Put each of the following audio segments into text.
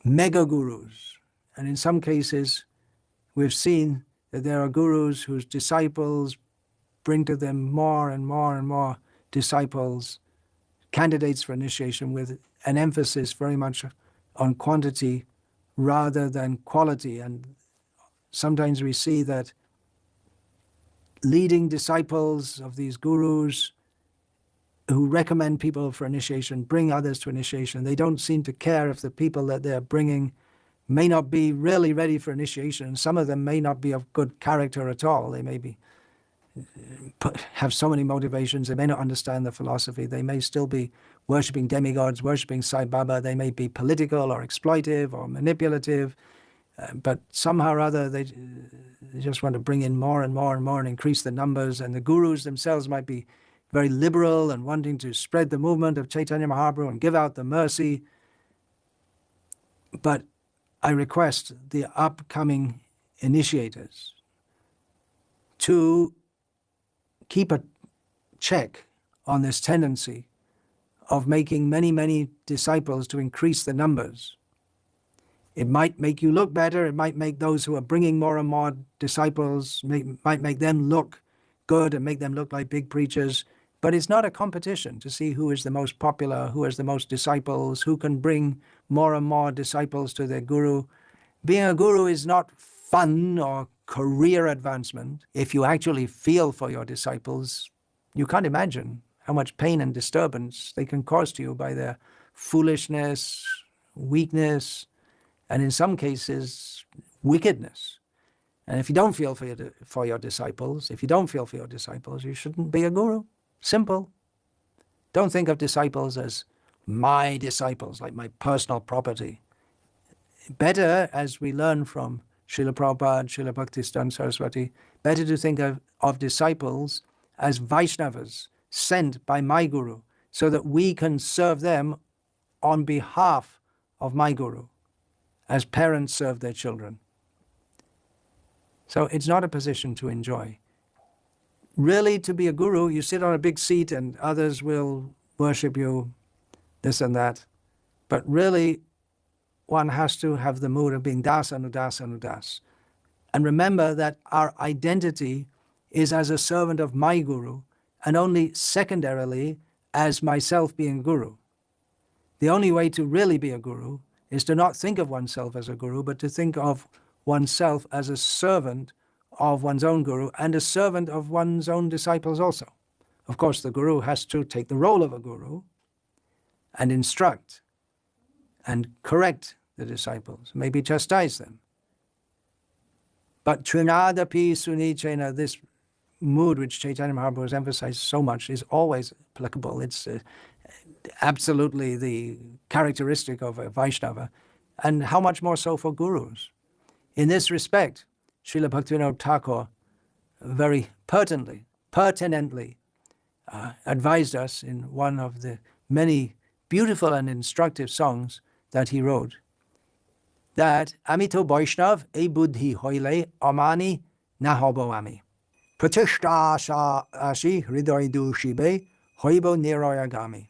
mega gurus. And in some cases, we've seen that there are gurus whose disciples bring to them more and more and more disciples, candidates for initiation, with an emphasis very much on quantity rather than quality. And sometimes we see that leading disciples of these gurus who recommend people for initiation, bring others to initiation, they don't seem to care if the people that they're bringing may not be really ready for initiation. Some of them may not be of good character at all. They may be have so many motivations. They may not understand the philosophy. They may still be worshipping demigods, worshipping Sai Baba. They may be political or exploitive or manipulative, but somehow or other they just want to bring in more and more and more and increase the numbers. And the gurus themselves might be very liberal and wanting to spread the movement of Chaitanya Mahaprabhu and give out the mercy. But I request the upcoming initiators to keep a check on this tendency of making many, many disciples to increase the numbers. It might make you look better. It might make those who are bringing more and more disciples, might make them look good and make them look like big preachers. But it's not a competition to see who is the most popular, who has the most disciples, who can bring more and more disciples to their guru. Being a guru is not fun or career advancement. If you actually feel for your disciples, you can't imagine how much pain and disturbance they can cause to you by their foolishness, weakness, and in some cases, wickedness. And if you don't feel for your disciples, you shouldn't be a guru. Simple. Don't think of disciples as my disciples, like my personal property. Better, as we learn from Srila Prabhupada, Srila Bhakti Saraswati, better to think of disciples as Vaishnavas sent by my guru, so that we can serve them on behalf of my guru, as parents serve their children. So it's not a position to enjoy. Really, to be a guru, you sit on a big seat and others will worship you, this and that. But really, one has to have the mood of being das anudas anudas. And remember that our identity is as a servant of my guru, and only secondarily as myself being guru. The only way to really be a guru is to not think of oneself as a guru, but to think of oneself as a servant of one's own guru and a servant of one's own disciples also. Of course, the guru has to take the role of a guru and instruct and correct the disciples, maybe chastise them. But trinadapi sunichena, this mood which Chaitanya Mahaprabhu has emphasized so much, is always applicable. It's absolutely the characteristic of a Vaishnava, and how much more so for gurus. In this respect, Srila Bhaktivinoda Thakur very pertinently advised us in one of the many beautiful and instructive songs that he wrote, that Amito Vaishnav e buddhi hoile amani nahobo ami. Pratishta ashi hridoy dushibe hoibo niroyagami.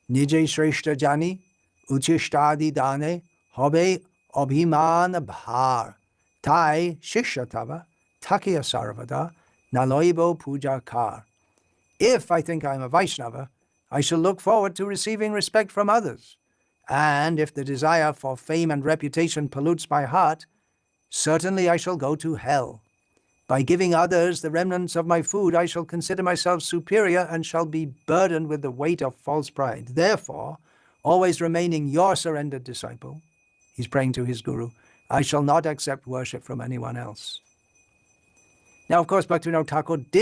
Nije shreshta jani uchishtadi dane hobe abhiman bhar. Tai shishatava takiya sarvada naloibo puja kar. If I think I'm a Vaishnava, I shall look forward to receiving respect from others. And if the desire for fame and reputation pollutes my heart, certainly I shall go to hell. By giving others the remnants of my food, I shall consider myself superior and shall be burdened with the weight of false pride. Therefore, always remaining your surrendered disciple, he's praying to his guru, I shall not accept worship from anyone else. Now, of course, Bhaktivinoda Thakur did